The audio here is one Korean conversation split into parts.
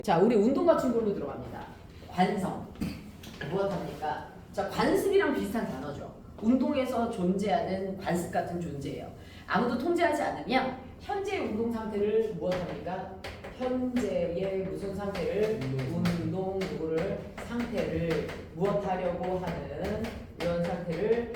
자, 우리 운동 같은 걸로 들어갑니다. 관성. 무엇합니까? 자, 관습이랑 비슷한 단어죠. 운동에서 존재하는 관습 같은 존재예요. 아무도 통제하지 않으면 현재의 운동 상태를 무엇합니까? 현재의 무슨 상태를 운동 누구를 상태를 무엇하려고 하는 이런 상태를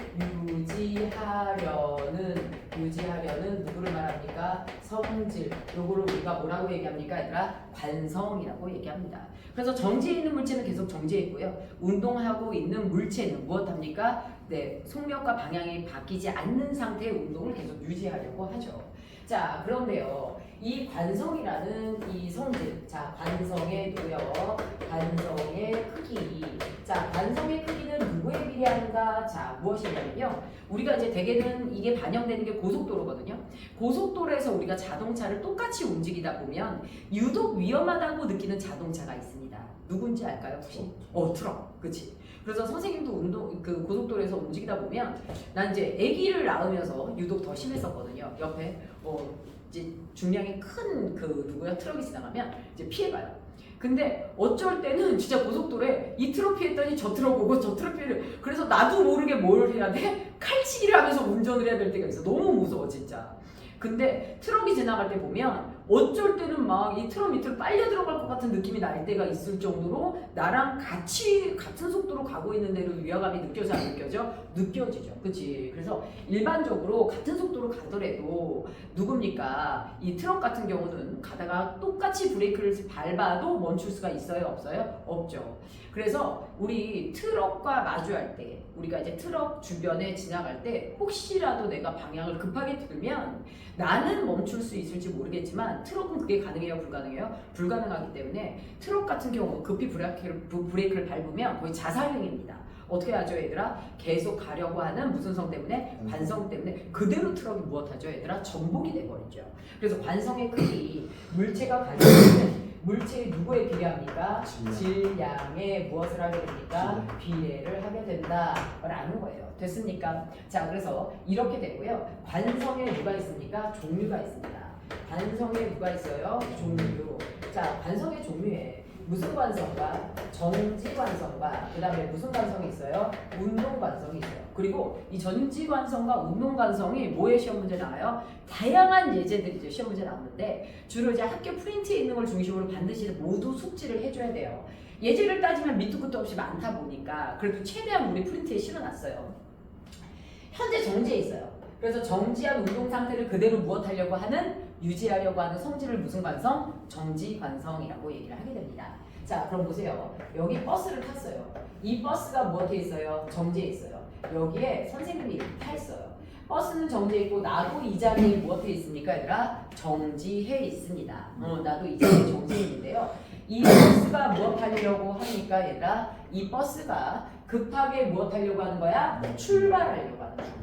유지하려는 누구를 말합니까? 성질. 요거를 우리가 뭐라고 얘기합니까? 얘들아 관성이라고 얘기합니다. 그래서 정지해 있는 물체는 계속 정지해 있고요. 운동하고 있는 물체는 무엇합니까? 네, 속력과 방향이 바뀌지 않는 상태의 운동을 계속 유지하려고 하죠. 자, 그런데요. 이 관성이라는 이 성질, 자, 관성의 노력, 관성의 크기. 자, 관성의 크기는 누구에 비례하는가? 자, 무엇이냐면요. 우리가 이제 대개는 이게 반영되는 게 고속도로거든요. 고속도로에서 우리가 자동차를 똑같이 움직이다 보면 유독 위험하다고 느끼는 자동차가 있습니다. 누군지 알까요, 혹시? 트럭. 그치? 그래서 선생님도 고속도로에서 움직이다 보면 난 이제 아기를 낳으면서 유독 더 심했었거든요. 옆에 이제 중량이 큰 누구야 트럭이 지나가면 이제 피해가요. 근데 어쩔 때는 진짜 고속도로에 이 트럭 피했더니 저 트럭 오고 저 트럭 피를 그래서 나도 모르게 뭘 해야 돼? 칼치기를 하면서 운전을 해야 될 때가 있어. 너무 무서워 진짜. 근데 트럭이 지나갈 때 보면 어쩔 때는 막 이 트럭 밑으로 빨려 들어갈 것 같은 느낌이 날 때가 있을 정도로 나랑 같은 속도로 가고 있는 대로 위화감이 느껴져 안 느껴져? 느껴지죠. 그치? 그래서 일반적으로 같은 속도로 가더라도 누굽니까? 이 트럭 같은 경우는 가다가 똑같이 브레이크를 밟아도 멈출 수가 있어요? 없어요? 없죠. 그래서 우리 트럭과 마주할 때 우리가 이제 트럭 주변에 지나갈 때 혹시라도 내가 방향을 급하게 틀면 나는 멈출 수 있을지 모르겠지만 트럭은 그게 가능해요? 불가능해요? 불가능하기 때문에 트럭 같은 경우 급히 브레이크를 밟으면 거의 자살행위입니다. 어떻게 하죠 얘들아? 계속 가려고 하는 무슨 성 때문에? 관성 때문에 그대로 트럭이 무엇하죠 얘들아? 정복이 돼버리죠. 그래서 관성의 크기, 물체가 가지고 물체의 누구에 비례합니까? 질량에 무엇을 하게 됩니까? 비례를 하게 된다라는 거예요. 됐습니까? 자, 그래서 이렇게 되고요. 관성에 누가 있습니까? 종류가 있습니다. 관성에 누가 있어요? 종류. 자, 관성의 종류에 무슨 관성과 정지 관성과 그 다음에 무슨 관성이 있어요? 운동 관성이 있어요. 그리고 이 전지 관성과 운동 관성이 뭐에 시험 문제 나와요? 다양한 예제들이 이제 시험 문제 나오는데 주로 이제 학교 프린트에 있는 걸 중심으로 반드시 모두 숙지를 해줘야 돼요. 예제를 따지면 밑도 끝도 없이 많다 보니까 그래도 최대한 우리 프린트에 실어놨어요. 현재 정지에 있어요. 그래서 정지한 운동 상태를 그대로 무엇하려고 하는 유지하려고 하는 성질을 무슨 관성? 정지 관성이라고 얘기를 하게 됩니다. 자, 그럼 보세요. 여기 버스를 탔어요. 이 버스가 무엇에 있어요? 정지에 있어요. 여기에 선생님이 타 있어요. 버스는 정지해 있고 나도 이 자리에 무엇에 있습니까 얘들아? 정지해 있습니다. 나도 이 자리에 정지해 있는데요. 이 버스가 무엇하려고 합니까 얘들아? 이 버스가 급하게 무엇하려고 하는 거야? 출발하려고 하는 거야.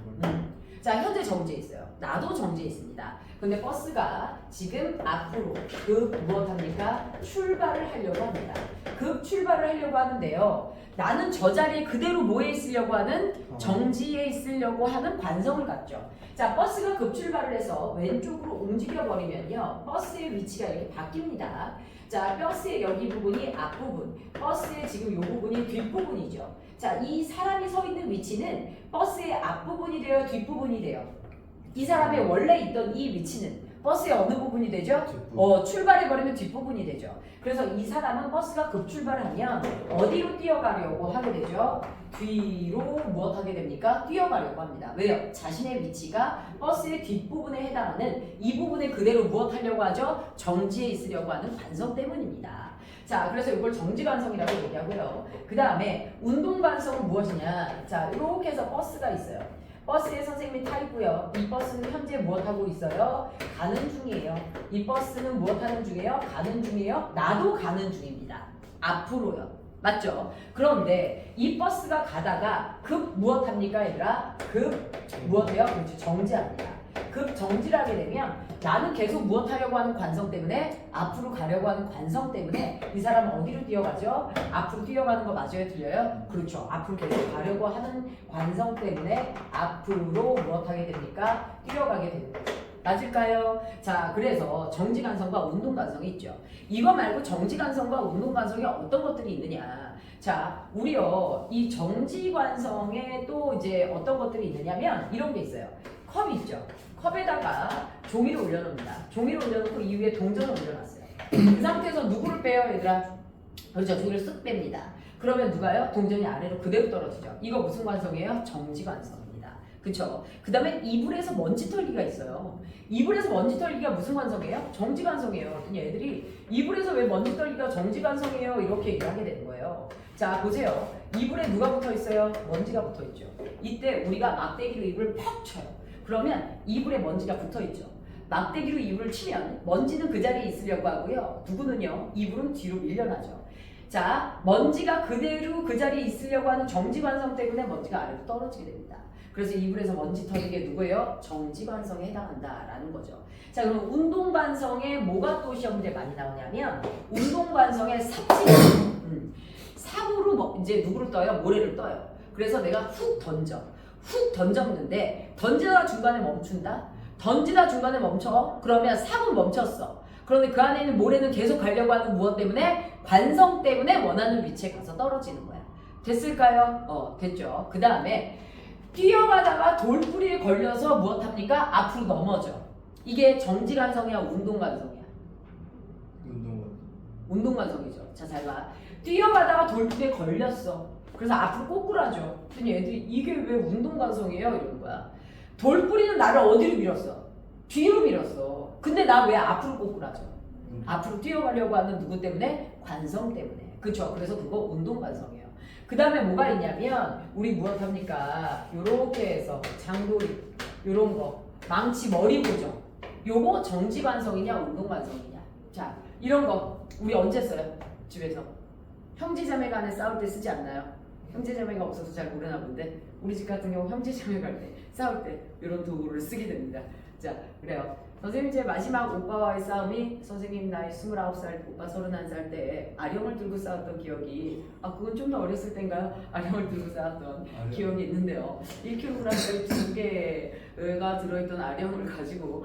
자, 현재 정지해 있어요. 나도 정지해 있습니다. 근데 버스가 지금 앞으로 무엇합니까? 출발을 하려고 합니다. 출발을 하려고 하는데요. 나는 저 자리에 그대로 뭐에 있으려고 하는? 정지해 있으려고 하는 관성을 갖죠. 자, 버스가 급출발을 해서 왼쪽으로 움직여버리면요. 버스의 위치가 이렇게 바뀝니다. 자, 버스의 여기 부분이 앞부분, 버스의 지금 이 부분이 뒷부분이죠. 자, 이 사람이 서 있는 위치는 버스의 앞부분이 돼요? 뒷부분이 돼요? 이 사람의 원래 있던 이 위치는 버스의 어느 부분이 되죠? 출발해버리면 뒷부분이 되죠. 그래서 이 사람은 버스가 급출발하면 어디로 뛰어가려고 하게 되죠? 뒤로 무엇하게 됩니까? 뛰어가려고 합니다. 왜요? 자신의 위치가 버스의 뒷부분에 해당하는 이 부분에 그대로 무엇하려고 하죠? 정지해 있으려고 하는 관성 때문입니다. 자, 그래서 이걸 정지관성이라고 얘기하고요. 그 다음에 운동관성은 무엇이냐? 자, 이렇게 해서 버스가 있어요. 버스에 선생님이 타 있고요. 이 버스는 현재 무엇하고 있어요? 가는 중이에요. 이 버스는 무엇하는 중이에요? 가는 중이에요. 나도 가는 중입니다. 앞으로요. 맞죠? 그런데 이 버스가 가다가 무엇합니까 얘들아? 무엇해요? 그렇지, 정지합니다. 정지를 하게 되면 나는 계속 무엇하려고 하는 관성 때문에 앞으로 가려고 하는 관성 때문에 이 사람은 어디로 뛰어가죠? 앞으로 뛰어가는 거 맞아요? 틀려요? 그렇죠. 앞으로 계속 가려고 하는 관성 때문에 앞으로 무엇하게 됩니까? 뛰어가게 되는 거죠. 맞을까요? 자, 그래서 정지관성과 운동관성이 있죠. 이거 말고 정지관성과 운동관성이 어떤 것들이 있느냐. 자, 우리요, 이 정지관성에 또 이제 어떤 것들이 있느냐면 이런 게 있어요. 컵이 있죠. 컵에다가 종이를 올려놓습니다. 종이를 올려놓고 이 위에 동전을 올려놨어요. 그 상태에서 누구를 빼요, 얘들아? 그렇죠. 종이를 쓱 뺍니다. 그러면 누가요? 동전이 아래로 그대로 떨어지죠. 이거 무슨 관성이에요? 정지관성입니다. 그쵸? 그 다음에 이불에서 먼지 털기가 있어요. 이불에서 먼지 털기가 무슨 관성이에요? 정지관성이에요. 그랬더니 애들이 이불에서 왜 먼지 털기가 정지관성이에요? 이렇게 얘기를 하게 되는 거예요. 자, 보세요. 이불에 누가 붙어 있어요? 먼지가 붙어 있죠. 이때 우리가 막대기로 이불을 퍽 쳐요. 그러면 이불에 먼지가 붙어 있죠. 막대기로 이불을 치면 먼지는 그 자리에 있으려고 하고요. 누구는요? 이불은 뒤로 밀려나죠. 자, 먼지가 그대로 그 자리에 있으려고 하는 정지관성 때문에 먼지가 아래로 떨어지게 됩니다. 그래서 이불에서 먼지 털는 게 누구예요? 정지관성에 해당한다라는 거죠. 자, 그럼 운동관성에 뭐가 또 시험 문제 많이 나오냐면 운동관성에 삽으로 이제 누구를 떠요? 모래를 떠요. 그래서 내가 훅 던졌는데 던지다가 중간에 멈춘다? 던지다 중간에 멈춰? 그러면 삽은 멈췄어. 그런데 그 안에 있는 모래는 계속 가려고 하는 무엇 때문에? 관성 때문에 원하는 위치에 가서 떨어지는 거야. 됐을까요? 됐죠. 그 다음에 뛰어가다가 돌뿌리에 걸려서 무엇합니까? 앞으로 넘어져. 이게 정지관성이야, 운동관성이야? 운동관성이죠. 자, 잘 봐. 뛰어가다가 돌뿌리에 걸렸어. 그래서 앞으로 꼬꾸라져. 그랬더니 애들이 이게 왜 운동관성이에요? 이러는 거야. 돌뿌리는 나를 어디로 밀었어? 뒤로 밀었어. 근데 나 왜 앞으로 꼬꾸라져? 앞으로 뛰어가려고 하는 누구 때문에? 관성 때문에. 그쵸? 그래서 그거 운동관성이에요. 그 다음에 뭐가 있냐면 우리 무엇합니까? 요렇게 해서 장도리 요런 거 망치 머리 고정 요거 정지관성이냐 운동관성이냐. 자, 이런 거 우리 언제 써요? 집에서 형제자매 간에 싸울 때 쓰지 않나요? 형제자매가 없어서 잘 모르나 본데 우리 집 같은 경우 형제자매 갈 때 싸울 때 이런 도구를 쓰게 됩니다. 자, 그래요. 선생님 제 마지막 오빠와의 싸움이 선생님 나이 29살 오빠 31살 때 아령을 들고 싸웠던 기억이 그건 좀 더 어렸을 때인가요? 아령을 들고 싸웠던 기억이 있는데요. 1kg짜리 2개가 들어있던 아령을 가지고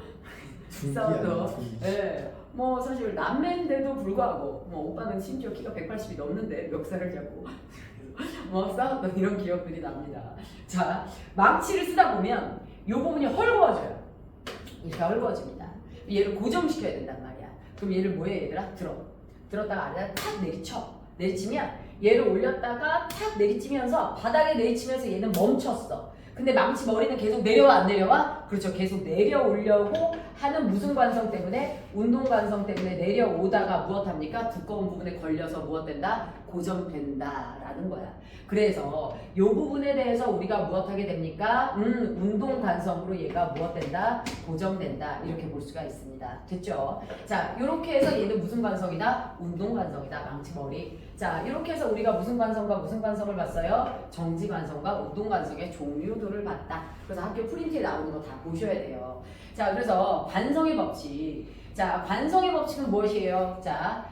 싸웠던 뭐 사실 남매인데도 불구하고 뭐 오빠는 심지어 키가 180이 넘는데 멱살을 잡고 뭐 싸웠던 이런 기억들이 납니다. 자, 망치를 쓰다 보면 이 부분이 헐거워져요. 이렇게 헐거워집니다. 얘를 고정시켜야 된단 말이야. 그럼 얘를 뭐해 얘들아? 들었다가 아래다 탁 내리치면 얘를 올렸다가 탁 내리치면서 바닥에 내리치면서 얘는 멈췄어. 근데 망치 머리는 계속 내려와 안 내려와? 그렇죠. 계속 내려오려고 하는 무슨 관성 때문에? 운동관성 때문에 내려오다가 무엇합니까? 두꺼운 부분에 걸려서 무엇된다? 고정된다라는 거야. 그래서 이 부분에 대해서 우리가 무엇하게 됩니까? 운동관성으로 얘가 무엇된다? 고정된다. 이렇게 볼 수가 있습니다. 됐죠? 자, 이렇게 해서 얘는 무슨 관성이다? 운동관성이다. 망치머리. 자, 이렇게 해서 우리가 무슨 관성과 무슨 관성을 봤어요? 정지관성과 운동관성의 종류들을 봤다. 그래서 학교 프린트에 나오는 거 다 보셔야 돼요. 자, 그래서 관성의 법칙. 자, 관성의 법칙은 무엇이에요? 자,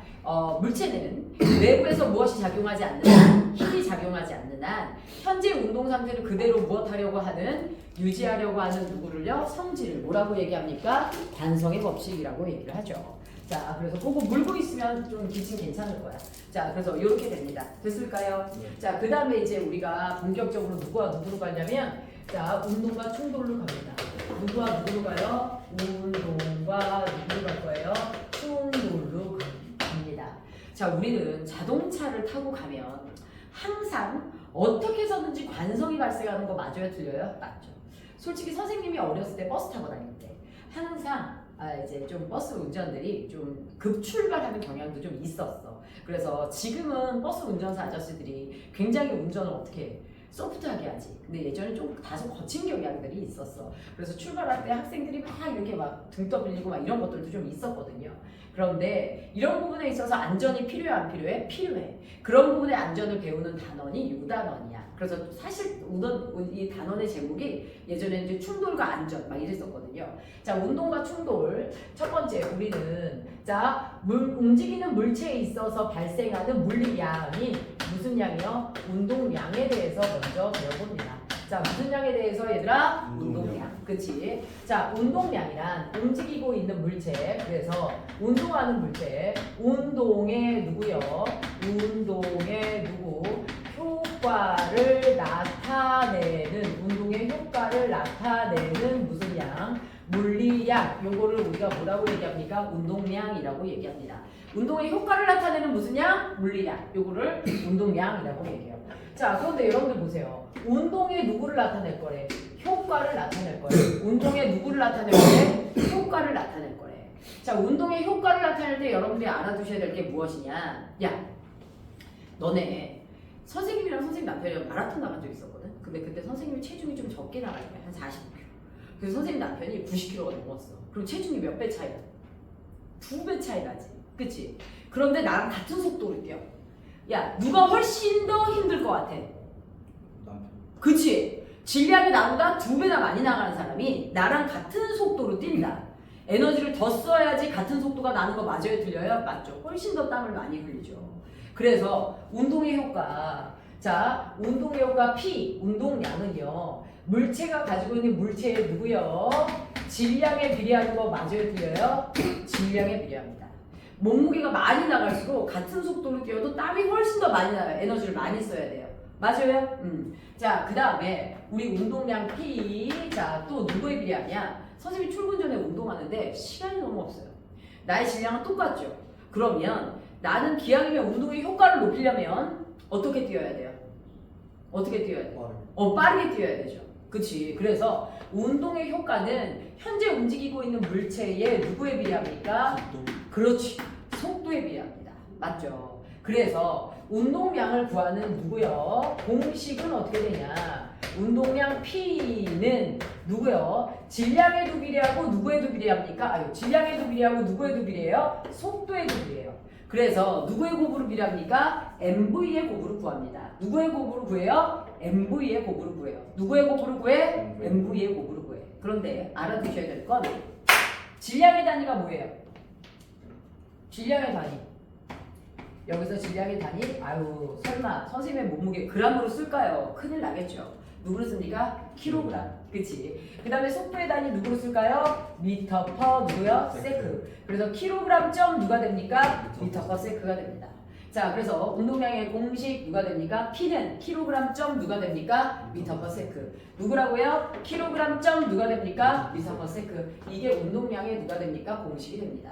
물체는 외부에서 무엇이 작용하지 않는 한, 힘이 작용하지 않는 한, 현재 운동 상태를 그대로 무엇하려고 하는, 유지하려고 하는 누구를요? 성질을 뭐라고 얘기합니까? 관성의 법칙이라고 얘기를 하죠. 자, 그래서 그거 물고 있으면 좀 기침 괜찮을 거야. 자, 그래서 이렇게 됩니다. 됐을까요? 자, 그 다음에 이제 우리가 본격적으로 누구와 누구로 가냐면, 자, 운동과 충돌로 갑니다. 누구와 누구로 가요? 운동과 누구로 갈 거예요? 충돌로 갑니다. 자, 우리는 자동차를 타고 가면 항상 어떻게 해서든지 관성이 발생하는 거 맞아요? 틀려요? 맞죠. 솔직히 선생님이 어렸을 때 버스 타고 다닐 때 항상 이제 좀 버스 운전들이 좀 급출발하는 경향도 좀 있었어. 그래서 지금은 버스 운전사 아저씨들이 굉장히 운전을 어떻게 해? 소프트하게 하지. 근데 예전에 좀 다소 거친 경향들이 있었어. 그래서 출발할 때 학생들이 막 이렇게 막 등 떠밀리고 막 이런 것들도 좀 있었거든요. 그런데 이런 부분에 있어서 안전이 필요해 안 필요해? 필요해. 그런 부분의 안전을 배우는 단원이 유단원이야. 그래서 사실 이 단원의 제목이 예전에 이제 충돌과 안전 막 이랬었거든요. 자, 운동과 충돌. 첫 번째 우리는 자, 움직이는 물체에 있어서 발생하는 물리량이 무슨 양이요? 운동량에 대해서 먼저 배워봅니다. 자, 무슨 양에 대해서 얘들아? 운동량. 운동량. 그치? 자, 운동량이란 움직이고 있는 물체. 그래서 운동하는 물체. 운동의 누구요? 운동의 누구? 효과를 나타내는, 운동의 효과를 나타내는 무슨 양? 물리량. 요거를 우리가 뭐라고 얘기합니까? 운동량이라고 얘기합니다. 운동의 효과를 나타내는 무슨 양? 물리량. 요거를 운동량이라고 얘기해요. 자, 그런데 여러분들 보세요. 운동의 누구를 나타낼 거래? 효과를 나타낼 거래. 운동의 누구를 나타낼 거래? 효과를 나타낼 거래. 자, 운동의 효과를 나타낼 때 여러분들이 알아두셔야 될 게 무엇이냐? 야, 너네 선생님이랑 선생님 남편이랑 마라톤 나간 적 있었거든? 근데 그때 선생님이 체중이 좀 적게 나갈 거야. 한 40kg. 그래서 선생님 남편이 90kg가 넘었어. 그럼 체중이 몇 배 차이 나? 2배 차이 나지. 그치? 그런데 나랑 같은 속도로 뛰어. 야, 누가 훨씬 더 힘들 것 같아? 남편. 그치? 질량이 나보다 2배나 많이 나가는 사람이 나랑 같은 속도로 뛴다. 에너지를 더 써야지 같은 속도가 나는 거 맞아요? 틀려요? 맞죠? 훨씬 더 땀을 많이 흘리죠. 그래서 운동의 효과. 자, 운동의 효과 P, 운동량은요. 물체가 가지고 있는 물체의 누구요? 질량에 비례하는 거 맞아요? 틀려요? 질량에 비례합니다. 몸무게가 많이 나갈수록 같은 속도로 뛰어도 땀이 훨씬 더 많이 나요. 에너지를 많이 써야 돼요. 맞아요? 자, 그 다음에 우리 운동량 P. 자, 또 누구에 비례하냐? 선생님이 출근 전에 운동하는데 시간이 너무 없어요. 나의 질량은 똑같죠? 그러면 나는 기왕이면 운동의 효과를 높이려면 어떻게 뛰어야 돼요? 어떻게 뛰어야 돼요? 빠르게 뛰어야 되죠. 그치? 그래서 운동의 효과는 현재 움직이고 있는 물체의 누구에 비례합니까? 그렇지. 속도에 비례합니다. 맞죠? 그래서 운동량을 구하는 누구요? 공식은 어떻게 되냐? 운동량 P는 누구요? 질량에도 비례하고 누구에도 비례합니까? 질량에도 비례하고 누구에도 비례해요? 속도에도 비례해요. 그래서 누구의 곱으로 비례합니까? MV의 곱으로 구합니다. 누구의 곱으로 구해요? MV의 곱으로 구해요. 누구의 곱으로 구해? MV의 곱으로 구해. 그런데 알아두셔야 될 건 질량의 단위가 뭐예요? 질량의 단위. 여기서 질량의 단위? 아유, 설마 선생님의 몸무게 g으로 쓸까요? 큰일 나겠죠. 누구로 씁니까? 킬로그램. 그치? 그 다음에 속도의 단위 누구로 쓸까요? 미터 퍼 누구요? 세크. 그래서 킬로그램 점 누가 됩니까? 미터 퍼 세크가 됩니다. 자, 그래서 운동량의 공식 누가 됩니까? P는 킬로그램 점 누가 됩니까? 미터 퍼 세크. 누구라고요? 킬로그램 점 누가 됩니까? 미터 퍼 세크. 이게 운동량의 누가 됩니까? 공식이 됩니다.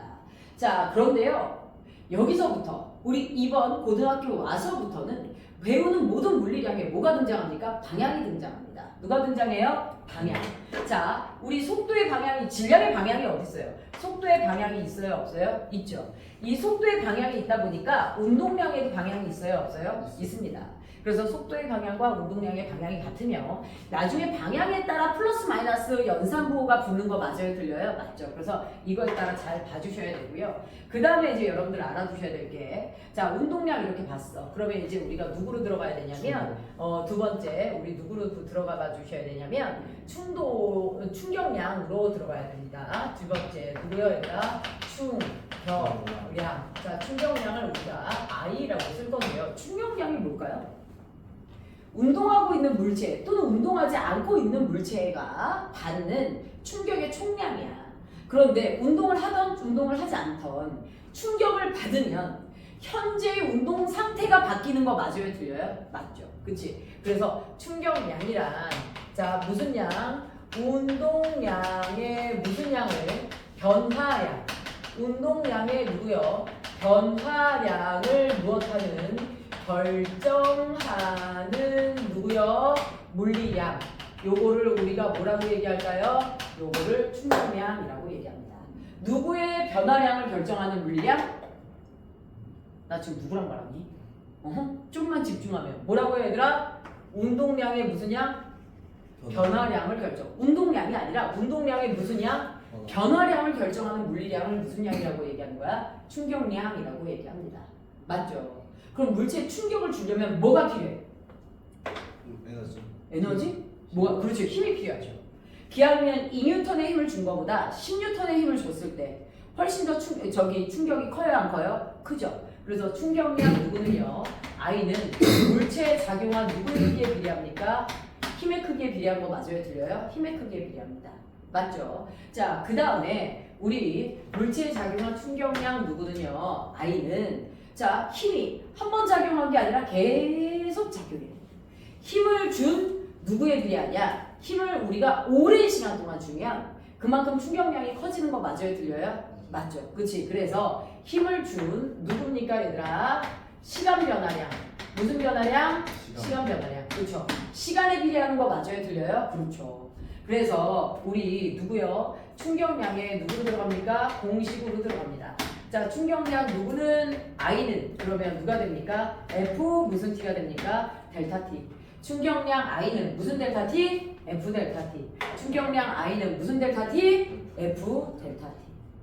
자, 그런데요. 여기서부터 우리 이번 고등학교 와서부터는 배우는 모든 물리량에 뭐가 등장합니까? 방향이 등장합니다. 누가 등장해요? 방향. 자, 우리 속도의 방향이, 질량의 방향이 어디 있어요? 속도의 방향이 있어요? 없어요? 있죠. 이 속도의 방향이 있다 보니까 운동량에도 방향이 있어요? 없어요? 있습니다. 그래서 속도의 방향과 운동량의 방향이 같으며 나중에 방향에 따라 플러스 마이너스 연산보호가 붙는 거 맞아요? 들려요? 맞죠? 그래서 이거에 따라 잘 봐주셔야 되고요. 그 다음에 이제 여러분들 알아두셔야 될 게, 자, 운동량 이렇게 봤어. 그러면 이제 우리가 누구로 들어가야 되냐면 두 번째 우리 누구로 들어가 봐 주셔야 되냐면 충격량으로 들어가야 됩니다. 두 번째 누구요? 얘들아? 충격량. 자, 충격량을 우리가 I라고 쓸 건데요. 충격량이 뭘까요? 운동하고 있는 물체 또는 운동하지 않고 있는 물체가 받는 충격의 총량이야. 그런데 운동을 하던 운동을 하지 않던 충격을 받으면 현재의 운동 상태가 바뀌는 거 맞아요? 들려요? 맞죠? 그치? 그래서 충격량이란 자, 무슨 양? 운동량의 무슨 양을? 변화량. 운동량의 누구요? 변화량을 무엇하는? 결정하는 누구요? 물리량. 요거를 우리가 뭐라고 얘기할까요? 요거를 충격량이라고 얘기합니다. 누구의 변화량을 결정하는 물리량? 나 지금 누구랑 말하니? 좀만 집중하면 뭐라고 해 얘들아? 운동량의 무슨 양? 변화량을 결정. 운동량이 아니라 운동량의 무슨 양? 변화량을 결정하는 물리량을 무슨 양이라고 얘기하는 거야? 충격량이라고 얘기합니다. 맞죠? 그럼 물체에 충격을 주려면 뭐가 필요해? 에너지? 뭐가? 그렇죠. 힘이 필요하죠. 기하면 2N의 힘을 준 것보다 10N의 힘을 줬을 때 훨씬 더 충격이 커요? 안 커요? 크죠. 그래서 충격량 누구는요? I는 물체에 작용한 누구에 비례합니까? 힘의 크기에 비례한 거 맞아요? 들려요? 힘의 크기에 비례합니다. 맞죠? 자, 그 다음에 우리 물체에 작용한 충격량 누구는요? I는 자, 힘이 한 번 작용한 게 아니라 계속 작용해요. 힘을 준 누구에 비례하냐? 힘을 우리가 오랜 시간 동안 주면 그만큼 충격량이 커지는 거 맞아요? 들려요? 맞죠? 그치? 그래서 힘을 준 누굽니까 얘들아? 시간 변화량. 무슨 변화량? 시간 변화량. 그렇죠? 시간에 비례하는 거 맞아요? 들려요? 그렇죠. 그래서 우리 누구요? 충격량에 누구로 들어갑니까? 공식으로 들어갑니다. 자, 충격량 누구는 I는 그러면 누가 됩니까? F 무슨 T가 됩니까? 델타 T. 충격량 I는 무슨 델타 T? F 델타 T. 충격량 I는 무슨 델타 T? F 델타 T.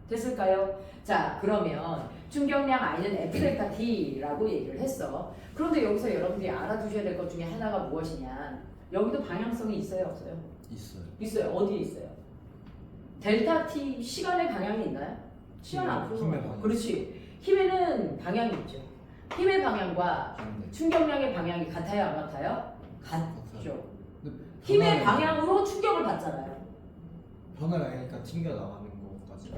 됐을까요? 자, 그러면 충격량 I는 F 델타 T라고 얘기를 했어. 그런데 여기서 여러분들이 알아두셔야 될 것 중에 하나가 무엇이냐? 여기도 방향성이 있어요, 없어요? 있어요. 있어요. 어디에 있어요? 델타 T 시간의 방향이 있나요? 시간 앞으로. 힘의 방향. 그렇지. 힘에는 방향이 있죠. 힘의 방향과 반대. 충격량의 방향이 같아요, 안 같아요? 같죠. 근데 힘의 변화를- 방향으로 충격을 받잖아요. 변화를 하니까 튕겨 나가는 것까지.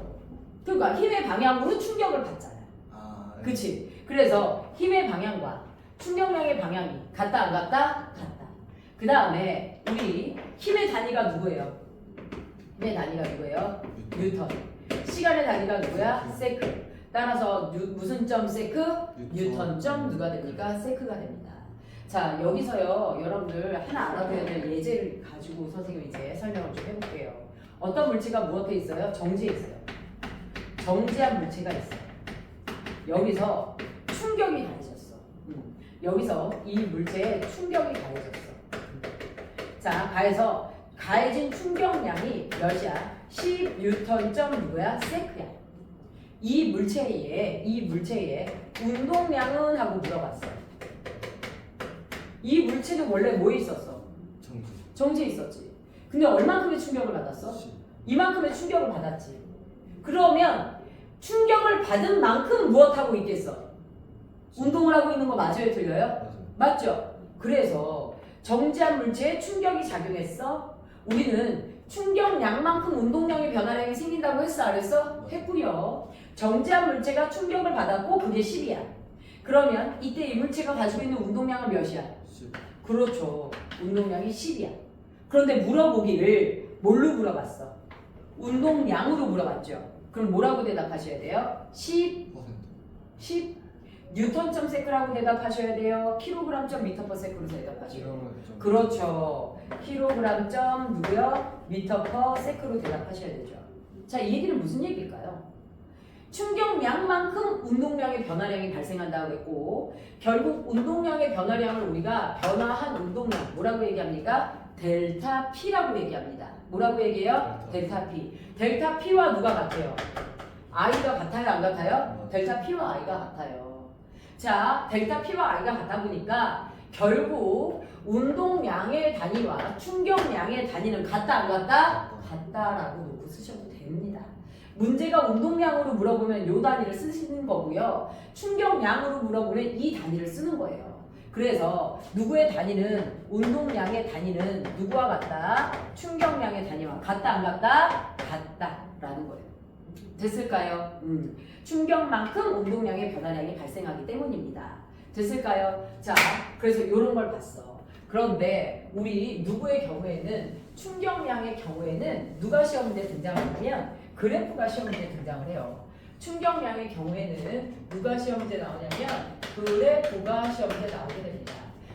그러니까 힘의 방향으로 충격을 받잖아요. 아, 네. 그치? 그래서 힘의 방향과 충격량의 방향이 같다, 안 같다? 같다. 그 다음에 우리 힘의 단위가 누구예요? 힘의 단위가 누구예요? 뉴턴. 시간의 단위가 누구야? 세크. 따라서 무슨 점 세크? 뉴턴 점 누가 됩니까? 세크가 됩니다. 자, 여기서요 여러분들 하나 알아둬야 될 예제를 가지고 선생님이 이제 설명을 좀 해볼게요. 어떤 물체가 무엇에 있어요? 정지에 있어요. 정지한 물체가 있어요. 여기서 충격이 가해졌어. 여기서 이 물체에 충격이 가해졌어. 자, 가해진 충격량이 몇이야? 10뉴턴 누구야? 세크야. 이 물체의 운동량은? 하고 물어봤어. 이 물체는 원래 뭐에 있었어? 정지에 있었지. 근데 얼만큼의 충격을 받았어? 이만큼의 충격을 받았지. 그러면 충격을 받은 만큼 무엇하고 있겠어? 운동을 하고 있는 거 맞아요? 들려요? 맞아요. 맞죠? 그래서 정지한 물체에 충격이 작용했어. 우리는 충격량만큼 운동량의 변화량이 생긴다고 했어? 안 했어? 했구려. 정지한 물체가 충격을 받았고 그게 10이야. 그러면 이때 이 물체가 가지고 있는 운동량은 몇이야? 10. 그렇죠. 운동량이 10이야. 그런데 물어보기를 뭘로 물어봤어? 운동량으로 물어봤죠. 그럼 뭐라고 대답하셔야 돼요? 10 뉴턴점 세크라고 대답하셔야 돼요. 킬로그램점 미터 퍼 세크로 대답하셔야 돼요. 그렇죠. 킬로그램점 누구요? 미터 퍼 세크로 대답하셔야 되죠. 자, 이 얘기는 무슨 얘기일까요? 충격량만큼 운동량의 변화량이 발생한다고 했고 결국 운동량의 변화량을 우리가 변화한 운동량 뭐라고 얘기합니까? 델타 P라고 얘기합니다. 뭐라고 얘기해요? 델타 P. 델타 P와 누가 같아요? I가 같아요? 안 같아요? 델타 P와 I가 같아요. 자, 델타 P와 I가 같다 보니까 결국 운동량의 단위와 충격량의 단위는 같다 안 같다? 같다라고 놓고 쓰셔도 됩니다. 문제가 운동량으로 물어보면 요 단위를 쓰시는 거고요. 충격량으로 물어보면 이 단위를 쓰는 거예요. 그래서 누구의 단위는 운동량의 단위는 누구와 같다? 충격량의 단위와 같다 안 같다? 같다라는 거예요. 됐을까요? 충격만큼 운동량의 변화량이 발생하기 때문입니다. 됐을까요? 자, 그래서 이런 걸 봤어. 그런데 우리 누구의 경우에는 충격량의 경우에는 누가 시험 문제에 등장하냐면 그래프가 시험 문제에 등장을 해요. 충격량의 경우에는 누가 시험 문제에 나오냐면 그래프가 시험 문제에 나오게 됩니다.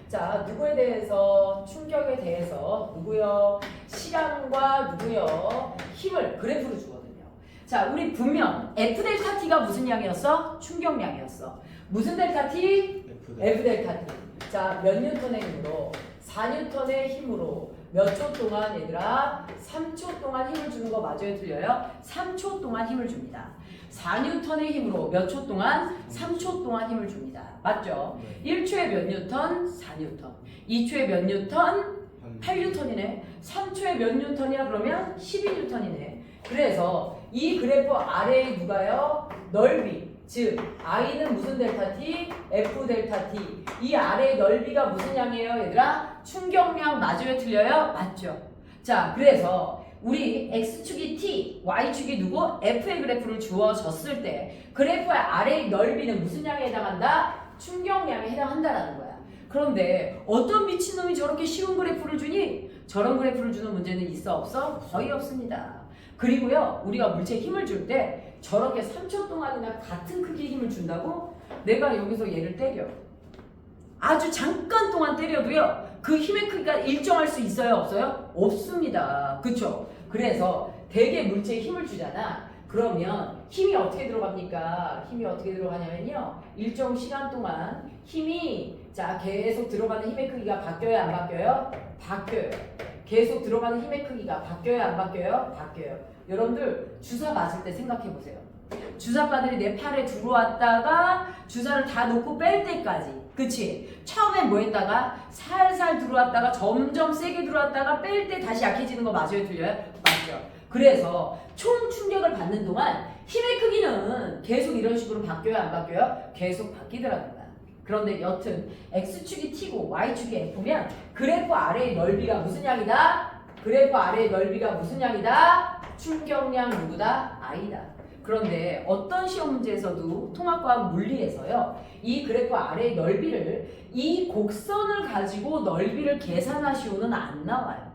자, 누구에 대해서 충격에 대해서 누구요? 시간과 누구요? 힘을 그래프로 주거든요. 자, 우리 분명 F 델타 T가 무슨 양이었어? 충격량이었어. 무슨 델타 T? F 델타 T. 자, 몇 뉴턴의 힘으로? 4뉴턴의 힘으로 몇 초 동안 얘들아? 3초 동안 힘을 주는 거 맞아요? 틀려요? 3초 동안 힘을 줍니다. 4뉴턴의 힘으로 몇 초 동안? 3초 동안 힘을 줍니다. 맞죠? 1초에 몇 뉴턴? 4뉴턴. 2초에 몇 뉴턴? 8뉴턴이네. 3초에 몇 뉴턴이야? 그러면 12뉴턴이네. 그래서 이 그래프 아래에 누가요? 넓이. 즉 I는 무슨 델타 T? F 델타 T. 이 아래의 넓이가 무슨 양이에요 얘들아? 충격량 맞아요 틀려요? 맞죠. 자 그래서 우리 X축이 T, Y축이 누구? F의 그래프를 주어졌을 때 그래프의 아래의 넓이는 무슨 양에 해당한다? 충격량에 해당한다라는 거야. 그런데 어떤 미친놈이 저렇게 쉬운 그래프를 주니? 저런 그래프를 주는 문제는 있어 없어? 거의 없습니다. 그리고요 우리가 물체에 힘을 줄 때 저렇게 3초 동안이나 같은 크기의 힘을 준다고? 내가 여기서 얘를 때려 아주 잠깐 동안 때려도요 그 힘의 크기가 일정할 수 있어요 없어요? 없습니다. 그쵸? 그래서 대개 물체에 힘을 주잖아. 그러면 힘이 어떻게 들어갑니까? 힘이 어떻게 들어가냐면요 일정 시간 동안 힘이 자 계속 들어가는 힘의 크기가 바뀌어요 안 바뀌어요? 바뀌어요. 계속 들어가는 힘의 크기가 바뀌어요 안 바뀌어요? 바뀌어요. 여러분들 주사 맞을 때 생각해 보세요. 주사바늘이 내 팔에 들어왔다가 주사를 다 놓고 뺄 때까지 그치? 처음엔 뭐 했다가 살살 들어왔다가 점점 세게 들어왔다가 뺄 때 다시 약해지는 거 맞아요 틀려요? 맞죠. 그래서 총 충격을 받는 동안 힘의 크기는 계속 이런 식으로 바뀌어요 안 바뀌어요? 계속 바뀌더라고요. 그런데 여튼 X축이 T고 Y축이 F면 그래프 아래의 넓이가 무슨 양이다? 그래프 아래의 넓이가 무슨 양이다? 충격량 누구다? I다. 그런데 어떤 시험 문제에서도 통합과학 물리에서요 이 그래프 아래의 넓이를 이 곡선을 가지고 넓이를 계산하시오는 안 나와요.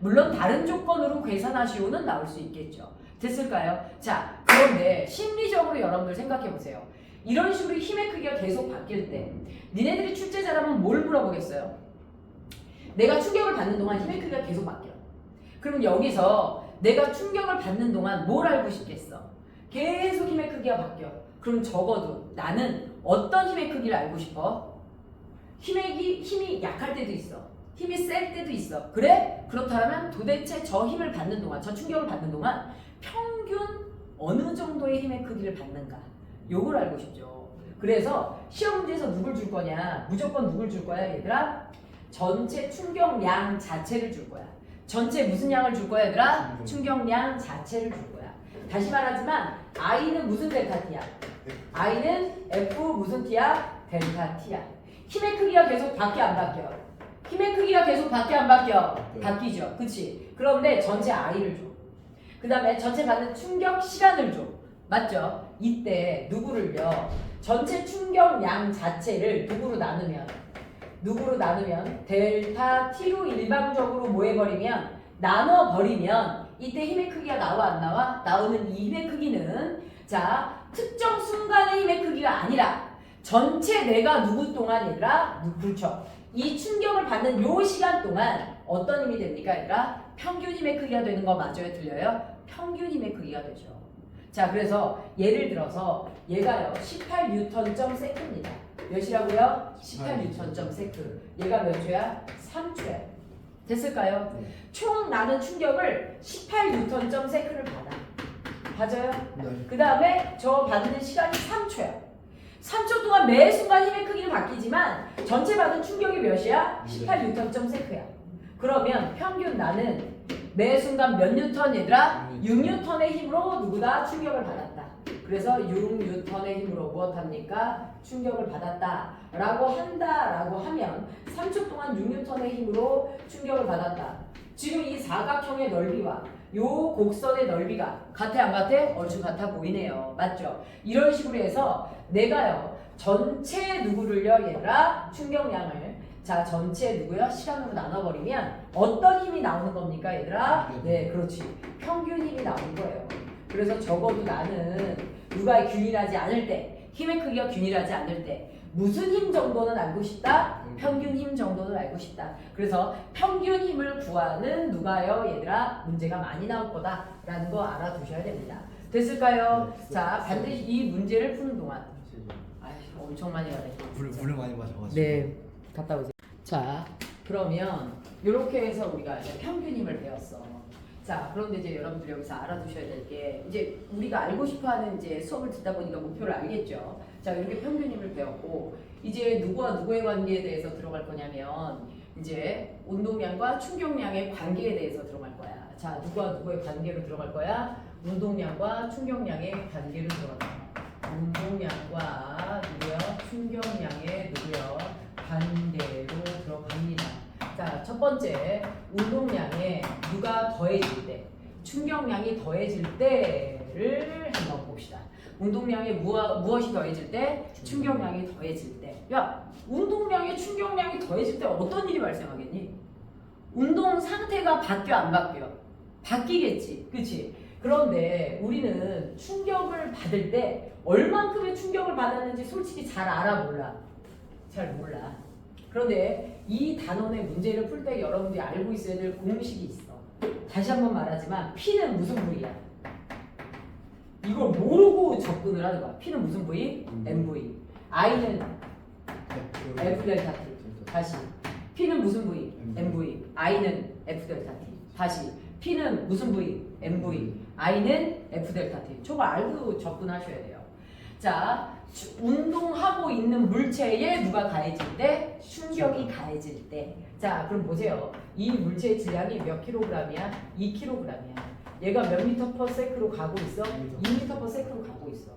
물론 다른 조건으로 계산하시오는 나올 수 있겠죠. 됐을까요? 자 그런데 심리적으로 여러분들 생각해 보세요. 이런 식으로 힘의 크기가 계속 바뀔 때 니네들이 출제자라면 뭘 물어보겠어요? 내가 충격을 받는 동안 힘의 크기가 계속 바뀌어. 그럼 여기서 내가 충격을 받는 동안 뭘 알고 싶겠어? 계속 힘의 크기가 바뀌어. 그럼 적어도 나는 어떤 힘의 크기를 알고 싶어? 힘이 약할 때도 있어. 힘이 셀 때도 있어. 그래? 그렇다면 도대체 저 힘을 받는 동안, 저 충격을 받는 동안 평균 어느 정도의 힘의 크기를 받는가? 요걸 알고 싶죠. 그래서 시험 문제에서 누굴 줄 거냐? 무조건 누굴 줄 거야, 얘들아? 전체 충격량 자체를 줄 거야. 전체 무슨 양을 줄 거야, 얘들아? 충격량 자체를 줄 거야. 다시 말하지만 I는 무슨 델타 T야? I는 F 무슨 T야? 델타 T야. 힘의 크기가 계속 바뀌어 안 바뀌어? 힘의 크기가 계속 바뀌어 안 바뀌어? 바뀌죠. 그치? 그런데 전체 I를 줘. 그 다음에 전체 받는 충격 시간을 줘. 맞죠? 이때 누구를요? 전체 충격량 자체를 누구로 나누면 델타 T로 일방적으로 뭐 해버리면 나눠버리면 이때 힘의 크기가 나와 안 나와? 나오는 이 힘의 크기는 자 특정 순간의 힘의 크기가 아니라 전체 내가 누구 동안 얘들아? 그렇죠. 이 충격을 받는 요 시간 동안 어떤 힘이 됩니까 얘들아? 평균 힘의 크기가 되는 거 맞아요 틀려요? 평균 힘의 크기가 되죠. 자 그래서 예를 들어서 얘가요 18Nm/s입니다. 몇이라고요? 18Nm/s. 얘가 몇 초야? 3초야. 됐을까요? 네. 총 나는 충격을 18Nm/s를 받아. 맞아요? 네. 그 다음에 저 받는 시간이 3초야. 3초 동안 매 순간 힘의 크기는 바뀌지만 전체 받은 충격이 몇이야? 18Nm/s야. 그러면 평균 나는 매 순간 몇 뉴턴 얘들아? 6뉴턴의 힘으로 누구다? 충격을 받았다. 그래서 6뉴턴의 힘으로 무엇합니까? 충격을 받았다 라고 한다라고 하면 3초 동안 6뉴턴의 힘으로 충격을 받았다. 지금 이 사각형의 넓이와 요 곡선의 넓이가 같아 안 같아? 얼추 같아 보이네요. 맞죠? 이런 식으로 해서 내가요 전체 누구를요 얘들아? 충격량을 자 전체 누구요? 시간으로 나눠버리면 어떤 힘이 나오는 겁니까 얘들아? 네 그렇지. 평균 힘이 나오는 거예요. 그래서 적어도 나는 누가 균일하지 않을 때 힘의 크기가 균일하지 않을 때 무슨 힘 정도는 알고 싶다? 평균 힘 정도는 알고 싶다. 그래서 평균 힘을 구하는 누가요 얘들아? 문제가 많이 나올 거다라는 거 알아두셔야 됩니다. 됐을까요? 네. 자 반드시 이 문제를 푸는 동안 아휴 엄청 많이 가네. 물을 많이 마셔가지고. 네, 갔다 오세요. 자, 그러면 이렇게 해서 우리가 이제 평균 힘을 배웠어. 자, 그런데 이제 여러분들 여기서 알아두셔야 될 게 이제 우리가 알고 싶어하는 이제 수업을 듣다 보니까 목표를 알겠죠. 자, 이렇게 평균 힘을 배웠고 이제 누구와 누구의 관계에 대해서 들어갈 거냐면 이제 운동량과 충격량의 관계에 대해서 들어갈 거야. 자, 누구와 누구의 관계로 들어갈 거야? 운동량과 충격량의 관계로 들어갈 거야. 운동량과 누구요? 충격량의 누구요? 반대로 들어갑니다. 자, 첫 번째 운동량에 누가 더해질 때, 충격량이 더해질 때를 한번 봅시다. 운동량에 무엇이 더해질 때? 충격량이 더해질 때. 야, 운동량에 충격량이 더해질 때 어떤 일이 발생하겠니? 운동 상태가 바뀌어 안 바뀌어? 바뀌겠지, 그치? 그런데 우리는 충격을 받을 때 얼만큼의 충격을 받았는지 솔직히 잘 알아 몰라? 잘 몰라. 그런데 이 단원의 문제를 풀 때 여러분들이 알고 있어야 될 공식이 있어. 다시 한번 말하지만 P는 무슨 부위야? 이걸 모르고 접근을 하는 거야. P는 무슨 부위? MV. I는 F 델타 T. 다시. P는 무슨 부위? MV. I는 F 델타 T. 다시. P는 무슨 부위? MV. I는 F 델타 T. 저거 알고 접근하셔야 돼요. 자, 운동하고 있는 물체에 누가 가해질 때? 충격이 가해질 때. 자, 그럼 보세요. 이 물체의 질량이 몇 킬로그램이야? 2kg이야. 얘가 몇 미터 퍼 세크로 가고 있어? 2미터 퍼 세크로 가고 있어.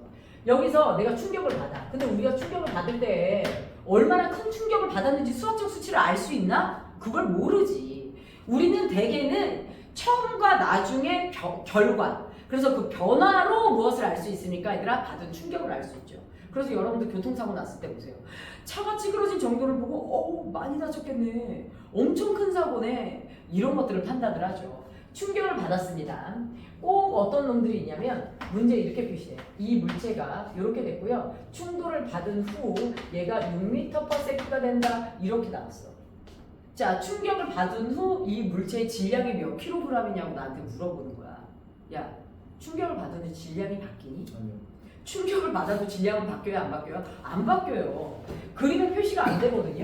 여기서 내가 충격을 받아. 근데 우리가 충격을 받을 때 얼마나 큰 충격을 받았는지 수학적 수치를 알 수 있나? 그걸 모르지. 우리는 대개는 처음과 나중의 결과. 그래서 그 변화로 무엇을 알 수 있습니까? 얘들아, 받은 충격을 알 수 있죠. 그래서 여러분들 교통사고 났을 때 보세요. 차가 찌그러진 정도를 보고 많이 다쳤겠네. 엄청 큰 사고네. 이런 것들을 판단을 하죠. 충격을 받았습니다. 꼭 어떤 놈들이 있냐면 문제 이렇게 표시돼. 이 물체가 이렇게 됐고요. 충돌을 받은 후 얘가 6m/s가 된다. 이렇게 나왔어. 자, 충격을 받은 후 이 물체의 질량이 몇 킬로그램이냐고 나한테 물어보는 거야. 야, 충격을 받은 후 질량이 바뀌니? 아니요. 충격을 받아도 질량은 바뀌어요? 안 바뀌어요? 안 바뀌어요. 그림에 표시가 안 되거든요.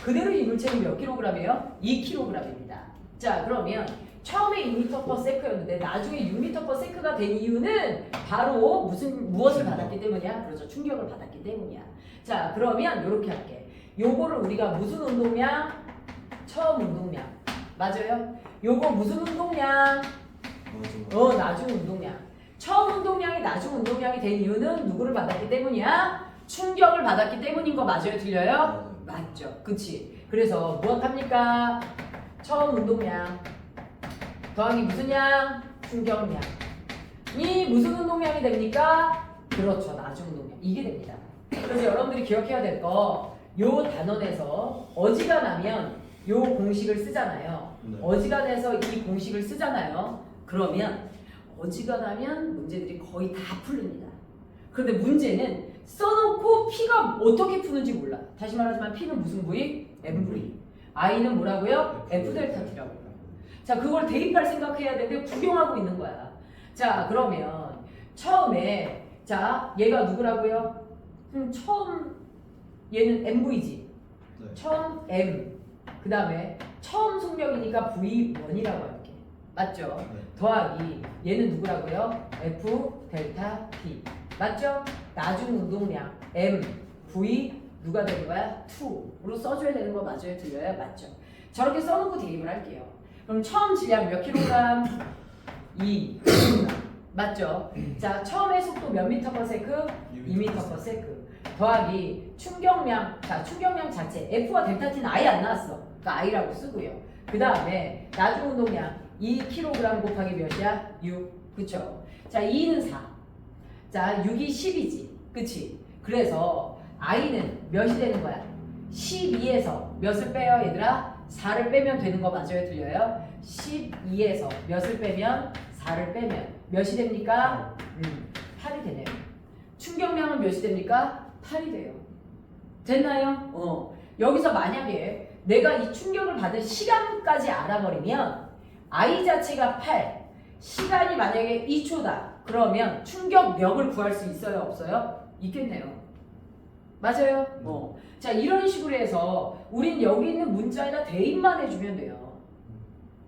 그대로 이 물체는 몇 킬로그램이에요? 2kg입니다. 자, 그러면 처음에 2m/s였는데 나중에 6m/s가 된 이유는 바로 무엇을 받았기 때문이야? 그렇죠. 충격을 받았기 때문이야. 자, 그러면 이렇게 할게. 요거를 우리가 무슨 운동량? 처음 운동량. 맞아요? 요거 무슨 운동량? 나중 운동량. 처음 운동량이 나중 운동량이 된 이유는 누구를 받았기 때문이야? 충격을 받았기 때문인 거 맞아요? 들려요? 맞죠. 그치? 그래서 무엇합니까? 처음 운동량 더하기 무슨 양? 충격량. 이 무슨 운동량이 됩니까? 그렇죠. 나중 운동량. 이게 됩니다. 그래서 여러분들이 기억해야 될 거, 요 단원에서 어지간하면 요 공식을 쓰잖아요. 네. 어지간해서 이 공식을 쓰잖아요. 그러면 어지간하면 문제들이 거의 다 풀립니다. 그런데 문제는 써놓고 P가 어떻게 푸는지 몰라. 다시 말하지만 P는 무슨 부위? MV. I는 뭐라고요? F 델타 T라고요. 자, 그걸 대입할 생각해야 되는데 구경하고 있는 거야. 자, 그러면 처음에 자, 얘가 누구라고요? 처음 얘는 MV지. 네. 처음 M. 그 다음에 처음 속력이니까 V1이라고 할게. 맞죠? 네. 더하기 얘는 누구라고요? F 델타 T. 맞죠? 나중 운동량 M V 누가 되는 거야? 2로 써줘야 되는 거 맞아요? 들려요? 맞죠? 저렇게 써놓고 대입을 할게요. 그럼 처음 질량 몇 킬로그램? 2 맞죠? 자, 처음의 속도 몇 미터/세크? 2미터/세크. 더하기 충격량. 자, 충격량 자체 F와 델타 T는 아예 안 나왔어. 그러니까 I라고 쓰고요. 그 다음에 나중 운동량 2kg 곱하기 몇이야? 6. 그쵸? 자, 2는 4. 자, 6이 10이지. 그치? 그래서 I는 몇이 되는 거야? 12에서 몇을 빼요, 얘들아? 4를 빼면 되는 거 맞아요? 들려요? 12에서 몇을 빼면 4를 빼면 몇이 됩니까? 8이 되네요. 충격량은 몇이 됩니까? 8이 돼요. 됐나요? 여기서 만약에 내가 이 충격을 받은 시간까지 알아버리면 I 자체가 8, 시간이 만약에 2초다. 그러면 충격력을 구할 수 있어요? 없어요? 있겠네요. 맞아요? 자, 이런 식으로 해서 우린 여기 있는 문자에다 대입만 해주면 돼요.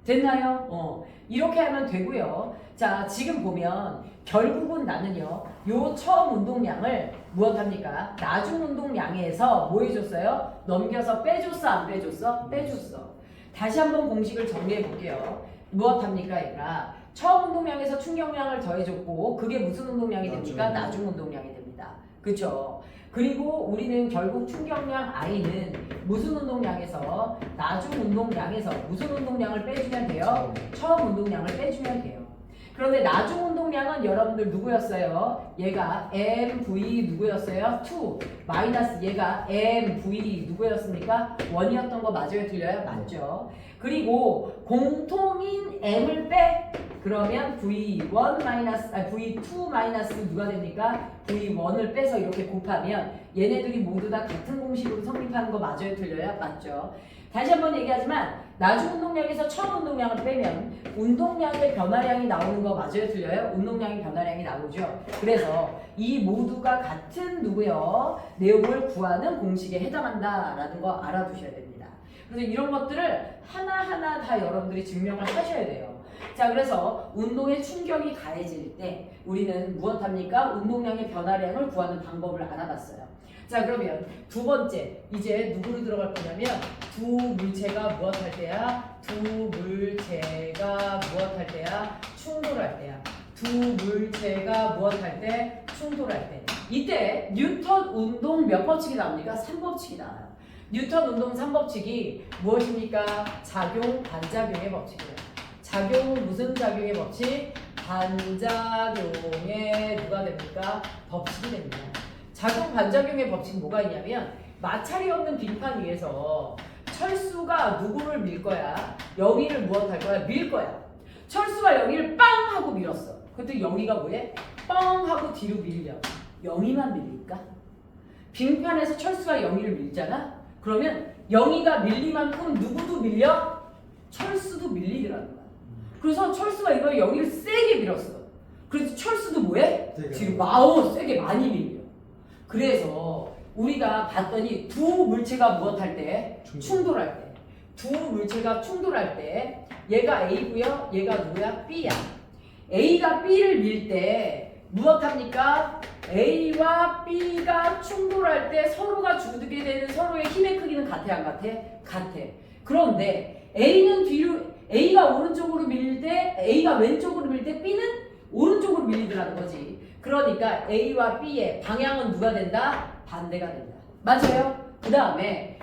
됐나요? 이렇게 하면 되고요. 자, 지금 보면 결국은 나는요, 요 처음 운동량을 무엇합니까? 나중 운동량에서 뭐 해줬어요? 넘겨서 빼줬어, 안 빼줬어? 빼줬어. 다시 한번 공식을 정리해 볼게요. 무엇합니까, 얘들아? 처음 운동량에서 충격량을 더해줬고 그게 무슨 운동량이 됩니까? 나중. 나중 운동량이 됩니다. 그쵸? 그리고 우리는 결국 충격량 I는 무슨 운동량에서 나중 운동량에서 무슨 운동량을 빼주면 돼요? 처음 운동량을 빼주면 돼요. 그런데 나중 운동량은 여러분들 누구였어요? 얘가 MV 누구였어요? 2 마이너스 얘가 MV 누구였습니까? 1이었던 거 맞아요? 틀려요? 맞죠? 그리고 공통인 M을 빼 그러면 V1 마이너스 V2 마이너스 누가 됩니까? V1을 빼서 이렇게 곱하면 얘네들이 모두 다 같은 공식으로 성립하는 거 맞아요? 틀려요? 맞죠? 다시 한번 얘기하지만 나중 운동량에서 처음 운동량을 빼면 운동량의 변화량이 나오는 거 맞아요? 틀려요? 운동량의 변화량이 나오죠. 그래서 이 모두가 같은 누구요? 내용을 구하는 공식에 해당한다라는 거 알아두셔야 됩니다. 그래서 이런 것들을 하나하나 다 여러분들이 증명을 하셔야 돼요. 자, 그래서 운동의 충격이 가해질 때 우리는 무엇합니까? 운동량의 변화량을 구하는 방법을 알아봤어요. 자, 그러면 두 번째 이제 누구로 들어갈 거냐면 두 물체가 무엇할 때야? 두 물체가 무엇할 때야? 충돌할 때야. 두 물체가 무엇할 때? 충돌할 때. 이때 뉴턴 운동 몇 법칙이 나옵니까? 3법칙이 나와요. 뉴턴 운동 3법칙이 무엇입니까? 작용, 반작용의 법칙이에요. 작용 무슨 작용의 법칙? 반작용의 누가 됩니까? 법칙이 됩니다. 작용 반작용의 법칙은 뭐가 있냐면 마찰이 없는 빙판 위에서 철수가 누구를 밀 거야? 영희를 무엇할 거야? 밀 거야. 철수가 영희를 빵 하고 밀었어. 그때 영희가 뭐해? 빵 하고 뒤로 밀려. 영희만 밀릴까? 빙판에서 철수가 영희를 밀잖아? 그러면 영희가 밀리만큼 누구도 밀려? 철수도 밀리더라는 거야. 그래서 철수가 이번에 영희를 세게 밀었어. 그래서 철수도 뭐해? 지금 세게 많이 밀려. 그래서 우리가 봤더니 두 물체가 무엇할 때? 충돌할 때. 두 물체가 충돌할 때 얘가 A고요. 얘가 누구야? B야. A가 B를 밀 때 무엇합니까? A와 B가 충돌할 때 서로가 주게 되는 서로의 힘의 크기는 같아 안 같아? 같아. 그런데 A가 오른쪽으로 밀릴 때 A가 왼쪽으로 밀릴 때 B는 오른쪽으로 밀리더라는 거지. 그러니까 A와 B의 방향은 누가 된다? 반대가 된다. 맞아요? 그 다음에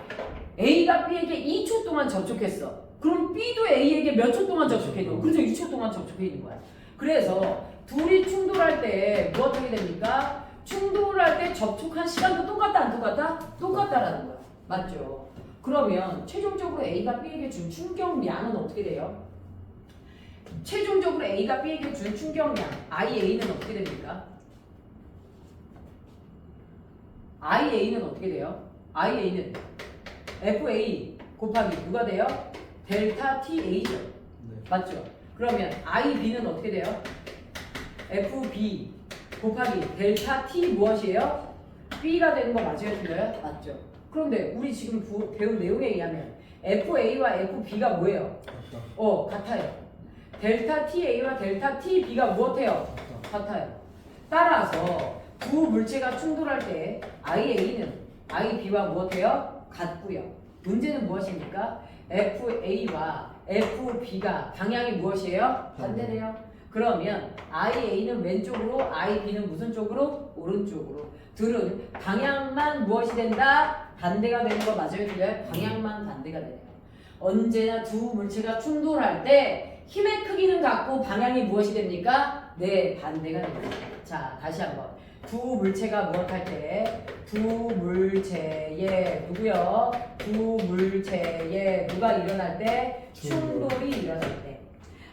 A가 B에게 2초 동안 접촉했어. 그럼 B도 A에게 몇 초 동안 접촉해줘? 그래서 2초 동안 접촉해 있는 거야. 그래서 둘이 충돌할 때 무엇하게 됩니까? 충돌할 때 접촉한 시간도 똑같다 안 똑같다? 똑같다라는 거야. 맞죠? 그러면 최종적으로 A가 B에게 준 충격량은 어떻게 돼요? 최종적으로 A가 B에게 준 충격량 IA는 어떻게 됩니까? IA는 어떻게 돼요? IA는 FA 곱하기 누가 돼요? 델타 TA죠. 네. 맞죠? 그러면 IB는 어떻게 돼요? FB 곱하기 델타 T 무엇이에요? B가 되는 거 맞아요? 틀려요? 맞죠? 그런데 우리 지금 배운 내용에 의하면 FA와 FB가 뭐예요? 같아요. 델타 TA와 델타 TB가 무엇해요? 같아요. 따라서 두 물체가 충돌할 때 IA는 IB와 무엇해요? 같고요. 문제는 무엇입니까? FA와 FB가 방향이 무엇이에요? 반대네요. 그러면 IA는 왼쪽으로, IB는 무슨 쪽으로? 오른쪽으로. 둘은 방향만 무엇이 된다? 반대가 되는 거 맞아요? 틀려요? 방향만 반대가 되네요. 언제나 두 물체가 충돌할 때 힘의 크기는 같고 방향이 무엇이 됩니까? 네, 반대가 됩니다. 자, 다시 한번. 두 물체가 무엇할 때? 두 물체의 누구요? 두 물체의 누가 일어날 때? 충돌이 일어날 때.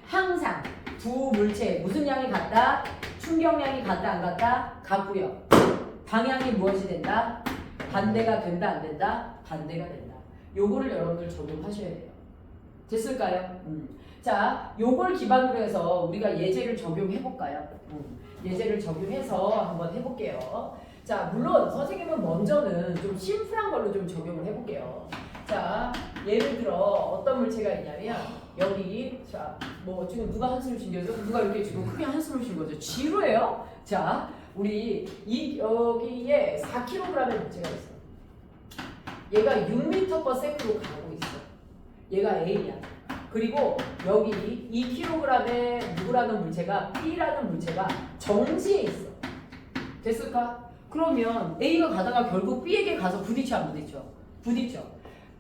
항상 두 물체 무슨 양이 같다? 충격량이 같다 안 같다? 같고요. 방향이 무엇이 된다? 반대가 된다 안 된다? 반대가 된다. 요거를 여러분들 적용하셔야 돼요. 됐을까요? 자, 요걸 기반으로 해서 우리가 예제를 적용해 볼까요? 예제를 적용해서 한번 해볼게요. 자, 물론 선생님은 먼저는 좀 심플한 걸로 좀 적용을 해볼게요. 자, 예를 들어 어떤 물체가 있냐면 여기 자, 뭐 지금 누가 한숨을 쉰 거죠? 누가 이렇게 지금 크게 한숨을 쉰 거죠? 지루해요? 자, 우리 여기에 4kg의 물체가 있어. 얘가 6m/s로 가고 있어. 얘가 A야. 그리고 여기 2kg의 누구라는 물체가 B라는 물체가 정지해 있어. 됐을까? 그러면 A가 가다가 결국 B에게 가서 부딪혀 안 부딪혀? 부딪혀.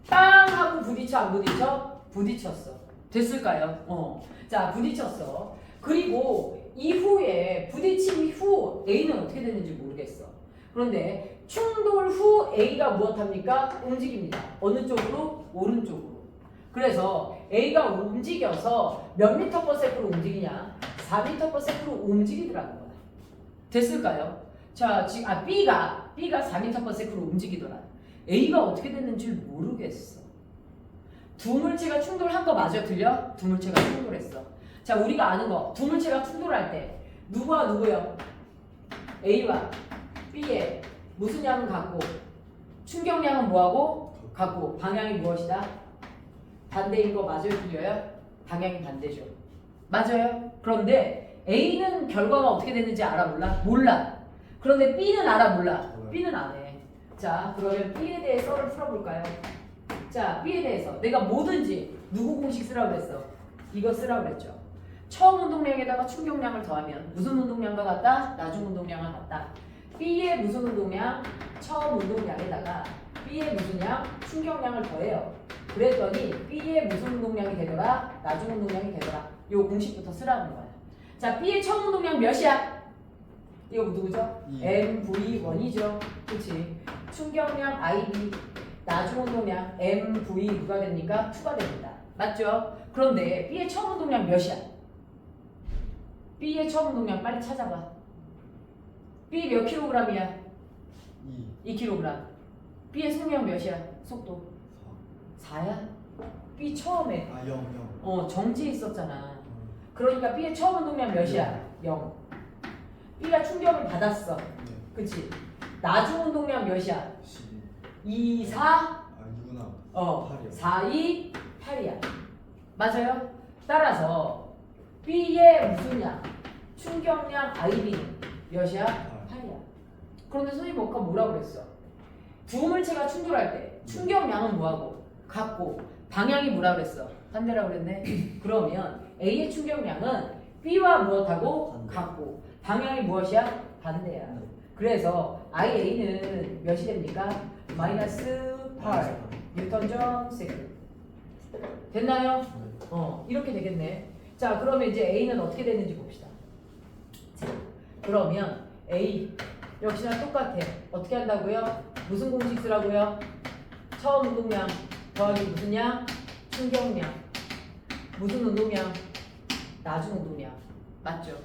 빵 하고 부딪혀 안 부딪혀? 부딪혔어. 됐을까요? 자, 부딪혔어. 그리고 이후에 부딪힌 후 A는 어떻게 됐는지 모르겠어. 그런데 충돌 후 A가 무엇합니까? 움직입니다. 어느 쪽으로? 오른쪽으로. 그래서 A가 움직여서 몇 미터 퍼 세크로 움직이냐? 4미터 퍼 세크로 움직이더라는 거야. 됐을까요? 자, 지금 B가 4미터 퍼 세크로 움직이더라. A가 어떻게 됐는지 모르겠어. 두 물체가 충돌한 거 맞아? 들려? 두 물체가 충돌했어. 자, 우리가 아는 거. 두 물체가 충돌할 때 누구와 누구요? A와 B의 무슨 양은 같고 충격량은 뭐하고? 같고 방향이 무엇이다? 반대인 거 맞아요? 틀려요? 방향이 반대죠. 맞아요? 그런데 A는 결과가 어떻게 됐는지 알아? 몰라? 몰라. 그런데 B는 알아? 몰라? B는 안 해. 자, 그러면 B에 대해 썰을 풀어볼까요? 자, B에 대해서 내가 뭐든지 누구 공식 쓰라고 그랬어? 이거 쓰라고 그랬죠. 처음 운동량에다가 충격량을 더하면 무슨 운동량과 같다? 나중 운동량과 같다. B의 무슨 운동량? 처음 운동량에다가 B의 무슨 양? 충격량을 더해요. 그랬더니 B의 무슨 운동량이 되더라? 나중 운동량이 되더라. 요 공식부터 쓰라는 거야. 자, B의 처음 운동량 몇이야? 이거 누구죠? MV1이죠. 그치? 충격량 IB, 나중 운동량 MV 누가 됩니까? 2가 됩니다. 맞죠? 그런데 B의 처음 운동량 몇이야? B의 처음 운동량 빨리 찾아봐. B 몇 킬로그램이야? 2kg. B의 속력 몇이야? 속도? 4야? B 처음에 0. 정지해 있었잖아. 그러니까 B의 처음 운동량 몇이야? 0. B가 충격을 받았어. 그치? 나중 운동량 몇이야? 2, 4? 6구나. 4, 2, 8이야. 맞아요? 따라서 B의 무슨 양? 충격량 IB는 몇이야? 8이야. 그런데 선생님 아까 뭐라고 그랬어? 두 물체가 충돌할 때 충격량은 뭐하고? 같고 방향이 뭐라고 그랬어? 반대라고 그랬네. 그러면 A의 충격량은 B와 무엇하고? 반대. 같고 방향이 무엇이야? 반대야. 그래서 IA는 몇이 됩니까? 마이너스 8 뉴턴 세컨드. 됐나요? 이렇게 되겠네. 자, 그러면 이제 A는 어떻게 되는지 봅시다. 자, 그러면 A 역시나 똑같아. 어떻게 한다고요? 무슨 공식 쓰라고요? 처음 운동량 더하기 무슨 양? 충격량. 무슨 운동량? 나중 운동량. 맞죠?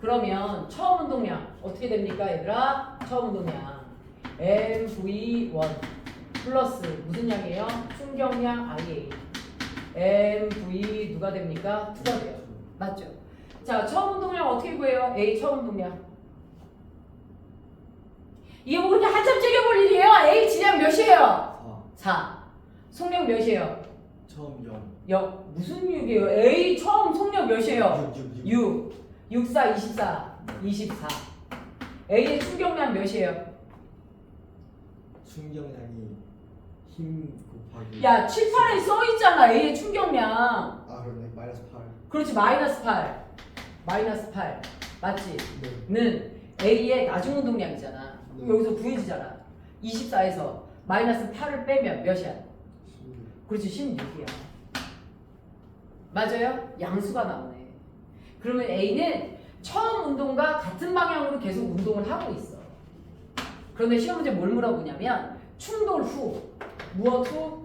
그러면 처음 운동량 어떻게 됩니까, 얘들아? 처음 운동량 MV1 플러스 무슨 양이에요? 충격량 IA. MV 누가 됩니까? 2가 돼요. 맞죠? 자, 처음 운동량 어떻게 구해요? A 처음 운동량. 이게 뭐 그렇게 한참 째려볼 일이에요? A 질량 몇이에요? 4. 속력 몇이에요? 처음 0. 무슨 6이에요? A 처음 속력 몇이에요? 6. 6, 4, 24. 24. A의 충격량 몇이에요? 충격량이 힘 곱하기. 야, 7, 8에 써있잖아. A의 충격량. 그러네. 마이너스 8. 그렇지, 마이너스 8. 마이너스 8. 맞지? 네. 는 A의 나중 운동량이잖아. 네. 여기서 구해지잖아. 24에서 마이너스 8을 빼면 몇이야? 16. 그렇지, 16이야. 맞아요? 양수가 나오네. 그러면 A는 처음 운동과 같은 방향으로 계속 운동을 하고 있어. 그런데 시험 문제 뭘 물어보냐면 충돌 후, 무엇 후?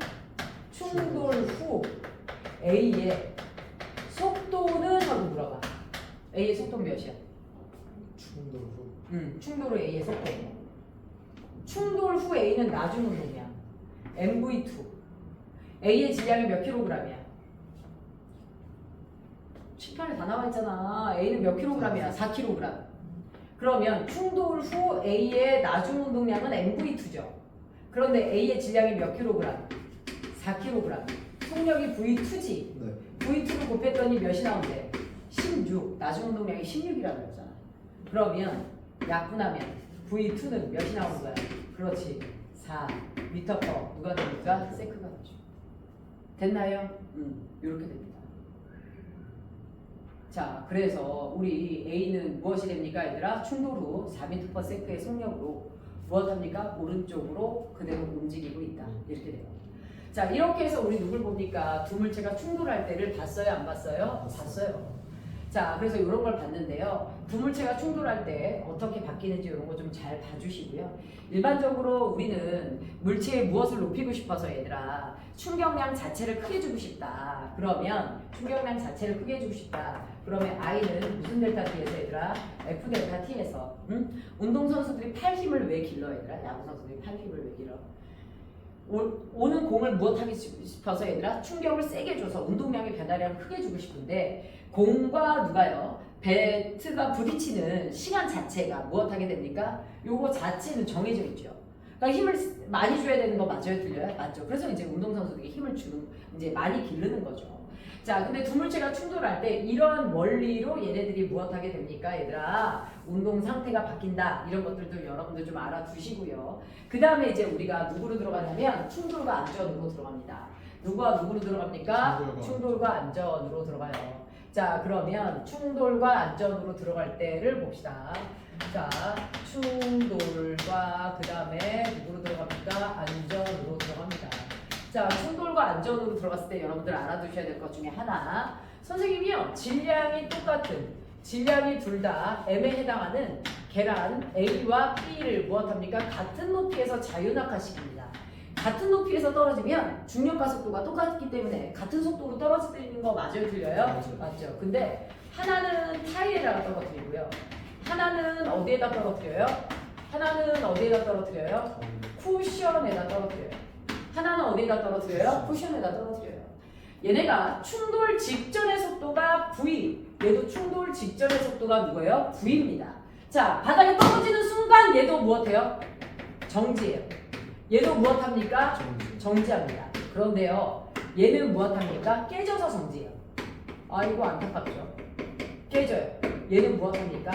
충돌 후 A의 속도는? 하고 물어봐. A의 속도는 몇이야? 충돌 후. 충돌 후 A의 속도. 충돌 후 A는 나중 운동량 MV2. A의 질량이 몇 킬로그램이야? 7편에 다 나와 있잖아. A는 몇 킬로그램이야? 4kg. 그러면 충돌 후 A의 나중 운동량은 MV2죠. 그런데 A의 질량이 몇 킬로그램? 4kg. 속력이 V2지. 네. V2를 곱했더니 몇이 나온대? 16. 나중 운동량이 16이라고 그랬잖아. 그러면 약분하면 V2는 몇이 나오는 거야? 그렇지. 4 미터 퍼 누가 됩니까? 세크가 되죠. 됐나요? 이렇게 됩니다. 자, 그래서 우리 A는 무엇이 됩니까, 얘들아? 충돌 후 4m/s의 속력으로 무엇합니까? 오른쪽으로 그대로 움직이고 있다. 이렇게 돼요. 자, 이렇게 해서 우리 누굴 봅니까? 두 물체가 충돌할 때를 봤어요, 안 봤어요? 봤어요. 자, 그래서 이런 걸 봤는데요. 두 물체가 충돌할 때 어떻게 바뀌는지 이런 거 좀 잘 봐주시고요. 일반적으로 우리는 물체의 무엇을 높이고 싶어서 얘들아 충격량 자체를 크게 주고 싶다. 그러면 충격량 자체를 크게 주고 싶다. 그러면 I는 무슨 델타 T에서 얘들아? F 델타 T에서 운동선수들이 팔 힘을 왜 길러 얘들아? 야구선수들이 팔 힘을 왜 길러? 오는 공을 무엇하기 싶어서 얘들아? 충격을 세게 줘서 운동량의 변화량을 크게 주고 싶은데 공과 누가요? 배트가 부딪히는 시간 자체가 무엇하게 됩니까? 요거 자체는 정해져 있죠. 그러니까 힘을 많이 줘야 되는 거 맞아요? 틀려요? 맞죠? 그래서 이제 운동선수들이 힘을 주는 이제 많이 기르는 거죠. 자, 근데 두 물체가 충돌할 때 이런 원리로 얘네들이 무엇하게 됩니까? 얘들아, 운동 상태가 바뀐다. 이런 것들도 여러분들 좀 알아두시고요. 그 다음에 이제 우리가 누구로 들어가냐면 충돌과 안전으로 들어갑니다. 누구와 누구로 들어갑니까? 충돌과 안전으로 들어가요. 자, 그러면 충돌과 안전으로 들어갈 때를 봅시다. 자, 충돌과 그 다음에 누구로 들어갑니까? 안전으로 들어갑니다. 자, 충돌과 안전으로 들어갔을 때 여러분들 알아두셔야 될 것 중에 하나, 선생님이요 질량이 똑같은 질량이 둘 다 M에 해당하는 계란 A와 B를 무엇합니까? 같은 높이에서 자유낙하시킵니다. 같은 높이에서 떨어지면 중력과 속도가 똑같기 때문에 같은 속도로 떨어지는 거 맞아요? 틀려요? 맞죠. 근데 하나는 타일에다가 떨어뜨리고요. 하나는 어디에다 떨어뜨려요? 하나는 어디에다 떨어뜨려요? 쿠션에다 떨어뜨려요. 하나는 어디에다 떨어뜨려요? 쿠션에다 떨어뜨려요. 얘네가 충돌 직전의 속도가 V, 얘도 충돌 직전의 속도가 누구예요? V입니다. 자, 바닥에 떨어지는 순간 얘도 무엇해요? 정지해요. 얘도 무엇합니까? 정지합니다. 그런데요, 얘는 무엇합니까? 깨져서 정지해요. 아이고 안타깝죠. 깨져요. 얘는 무엇합니까?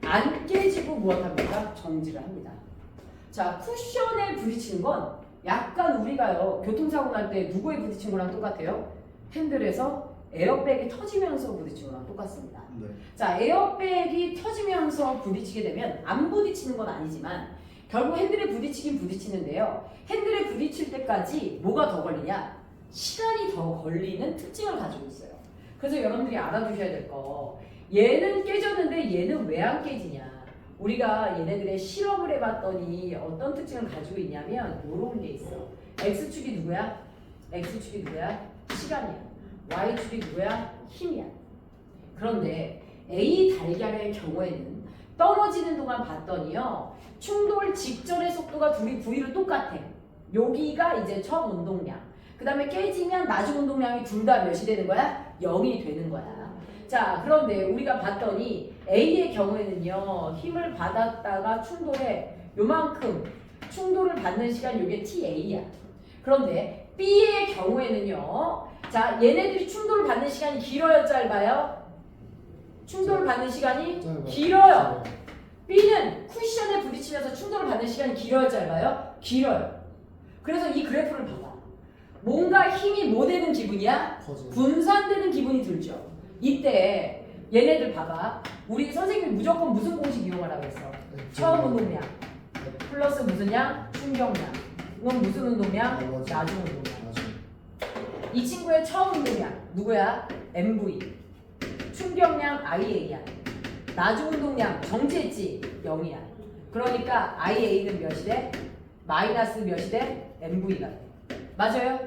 안 깨지고 무엇합니까? 정지를 합니다. 자, 쿠션에 부딪히는 건 약간 우리가요 교통사고 날 때 누구에 부딪힌 거랑 똑같아요? 핸들에서 에어백이 터지면서 부딪힌 거랑 똑같습니다. 네. 자, 에어백이 터지면서 부딪히게 되면 안 부딪히는 건 아니지만 결국 핸들에 부딪히긴 부딪히는데요. 핸들에 부딪힐 때까지 뭐가 더 걸리냐? 시간이 더 걸리는 특징을 가지고 있어요. 그래서 여러분들이 알아두셔야 될 거, 얘는 깨졌는데 얘는 왜 안 깨지냐? 우리가 얘네들의 실험을 해봤더니 어떤 특징을 가지고 있냐면 이런 게 있어. X축이 누구야? X축이 누구야? 시간이야. Y축이 누구야? 힘이야. 그런데 A 달걀의 경우에는 떨어지는 동안 봤더니요, 충돌 직전의 속도가 둘이 V로 똑같아. 여기가 이제 처음 운동량. 그 다음에 깨지면 나중 운동량이 둘 다 몇이 되는 거야? 0이 되는 거야. 자, 그런데 우리가 봤더니 A의 경우에는요, 힘을 받았다가 충돌해 요만큼 충돌을 받는 시간 요게 TA야. 그런데 B의 경우에는요, 자, 얘네들이 충돌을 받는 시간이 길어요, 짧아요? 충돌을 받는 시간이 길어요. B는 쿠션에 부딪히면서 충돌을 받는 시간이 길어요, 짧아요? 길어요. 그래서 이 그래프를 봐봐. 뭔가 힘이 뭐 되는 기분이야? 분산되는 기분이 들죠. 이때 얘네들 봐봐. 우리 선생님이 무조건 무슨 공식 이용하라고 했어? 처음 운동량 플러스 무슨 양? 충격량. 이건 무슨 운동량? 나중 운동량. 이 친구의 처음 운동량 누구야? MV. 충격량 IA야. 나중 운동량 정지했지? 0이야. 그러니까 IA는 몇이 돼? 마이너스 몇이 돼? MV가 돼. 맞아요?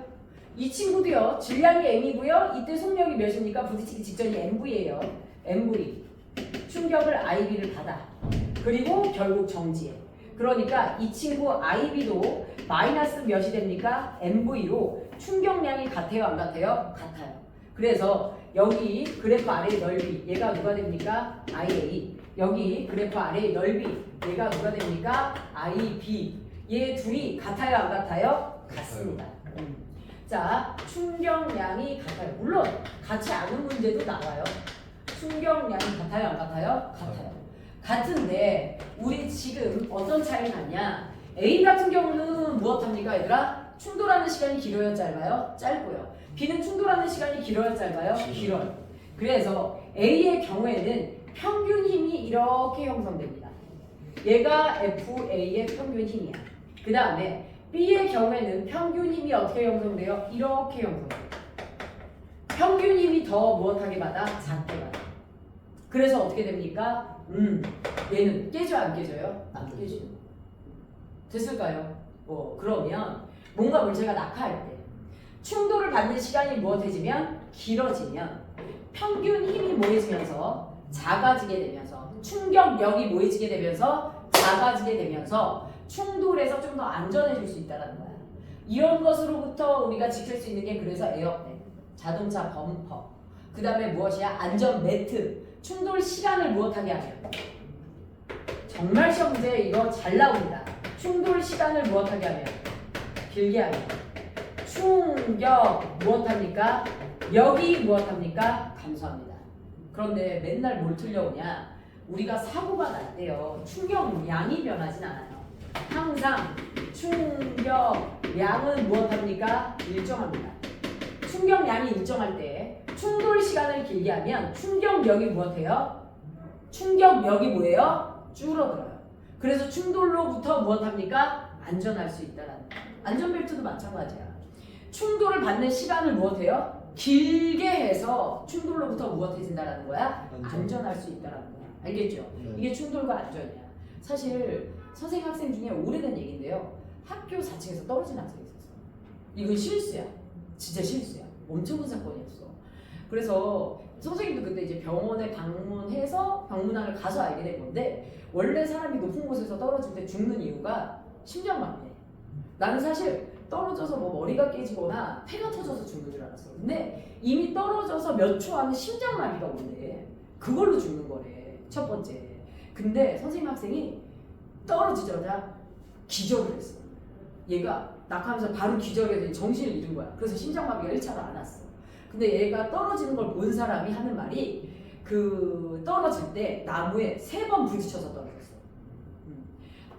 이 친구도요, 질량이 M이고요, 이때 속력이 몇입니까? 부딪히기 직전이 MV예요. MV. 충격을 IB를 받아. 그리고 결국 정지해. 그러니까 이 친구 IB도 마이너스 몇이 됩니까? MV로 충격량이 같아요, 안 같아요? 같아요. 그래서 여기 그래프 아래의 넓이, 얘가 누가 됩니까? IA. 여기 그래프 아래의 넓이, 얘가 누가 됩니까? IB. 얘 둘이 같아요, 안 같아요? 같습니다. 자, 충격량이 같아요. 물론 같지 않은 문제도 나와요. 충격량이 같아요, 안 같아요? 같아요. 같은데 우리 지금 어떤 차이가 나냐? A 같은 경우는 무엇합니까, 얘들아? 충돌하는 시간이 길어요, 짧아요? 짧고요. B는 충돌하는 시간이 길어요, 짧아요? 길어요. 그래서 A의 경우에는 평균 힘이 이렇게 형성됩니다. 얘가 FA의 평균 힘이야. 그 다음에 B의 경우에는 평균 힘이 어떻게 형성돼요? 이렇게 형성돼요. 평균 힘이 더 무엇하게 받아? 작게 받아. 그래서 어떻게 됩니까? 얘는 깨져 안 깨져요? 안 깨져요. 됐을까요? 그러면 뭔가 물체가 낙하할 때 충돌을 받는 시간이 무엇해지면? 길어지면 평균 힘이 모여지면서 작아지게 되면서 충격력이 모여지게 되면서 작아지게 되면서 충돌에서 좀 더 안전해질 수 있다는 거야. 이런 것으로부터 우리가 지킬 수 있는 게 그래서 에어백, 자동차 범퍼, 그 다음에 무엇이야? 안전 매트, 충돌 시간을 무엇하게 하면 정말 시험 문제 이거 잘 나옵니다. 충돌 시간을 무엇하게 하면 길게 하면 충격 무엇합니까? 역이 무엇합니까? 감소합니다. 그런데 맨날 뭘 틀려오냐? 우리가 사고가 날 때요. 충격량이 변하진 않아요. 항상 충격량은 무엇합니까? 일정합니다. 충격량이 일정할 때 충돌 시간을 길게 하면 충격력이 무엇해요? 충격력이 뭐예요? 줄어들어요. 그래서 충돌로부터 무엇합니까? 안전할 수 있다는 거예요. 안전벨트도 마찬가지야. 충돌을 받는 시간을 무엇해요? 길게 해서 충돌로부터 무엇해진다는 거야? 안전할 수 있다는 거야. 알겠죠? 네. 이게 충돌과 안전이야. 사실 선생님 학생 중에 오래된 얘기인데요. 학교 4층에서 떨어진 학생이 있었어. 이건 실수야. 진짜 실수야. 엄청 큰 사건이었어. 그래서 선생님도 그때 이제 병원에 방문해서 병문안을 가서 알게 된 건데 원래 사람이 높은 곳에서 떨어질 때 죽는 이유가 심장마비래. 나는 사실 떨어져서 뭐 머리가 깨지거나 폐가 터져서 죽는 줄 알았어. 근데 이미 떨어져서 몇 초 안에 심장마비가 온대. 그걸로 죽는 거래. 첫 번째. 근데 선생님 학생이 떨어지자마자 기절을 했어. 얘가 낙하하면서 바로 기절해서 정신을 잃은 거야. 그래서 심장마비가 1차로 안 왔어. 근데 얘가 떨어지는 걸 본 사람이 하는 말이 그 떨어질 때 나무에 3번 부딪혀서 떨어졌어.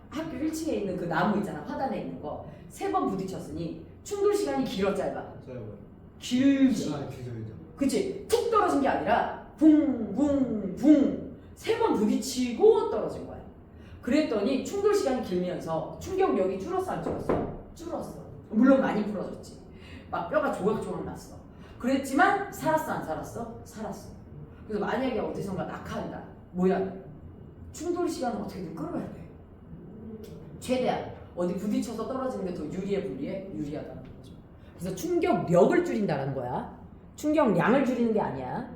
학교 1층에 있는 그 나무 있잖아. 화단에 있는 거. 3번 부딪혔으니 충돌 시간이 길어 짧아? 짧아요. 길지. 길죠. 그치? 툭 떨어진 게 아니라 붕붕붕 3번 부딪히고 떨어진 거야. 그랬더니 충돌 시간이 길면서 충격력이 줄었어 안 줄었어? 줄었어. 물론 많이 풀어졌지. 막 뼈가 조각조각 났어. 그랬지만 살았어 안 살았어? 살았어. 그래서 만약에 어디선가 낙하한다. 뭐야? 충돌 시간은 어떻게든 끌어야 돼. 최대한 어디 부딪혀서 떨어지는 게 더 유리해 불리해? 유리하다는 거죠. 그래서 충격력을 줄인다는 거야. 충격량을 줄이는 게 아니야.